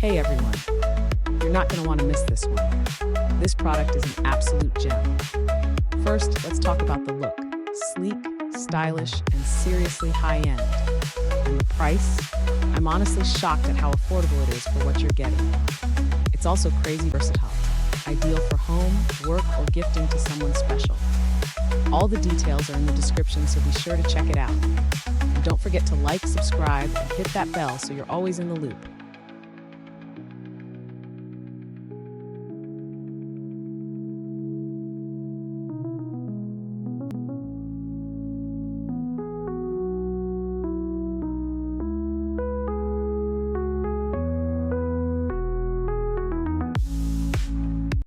Hey everyone, you're not going to want to miss this one. This product is an absolute gem. First, let's talk about the look. Sleek, stylish, and seriously high-end. And the price? I'm honestly shocked at how affordable it is for what you're getting. It's also crazy versatile, ideal for home, work, or gifting to someone special. All the details are in the description, so be sure to check it out. And don't forget to like, subscribe, and hit that bell so you're always in the loop.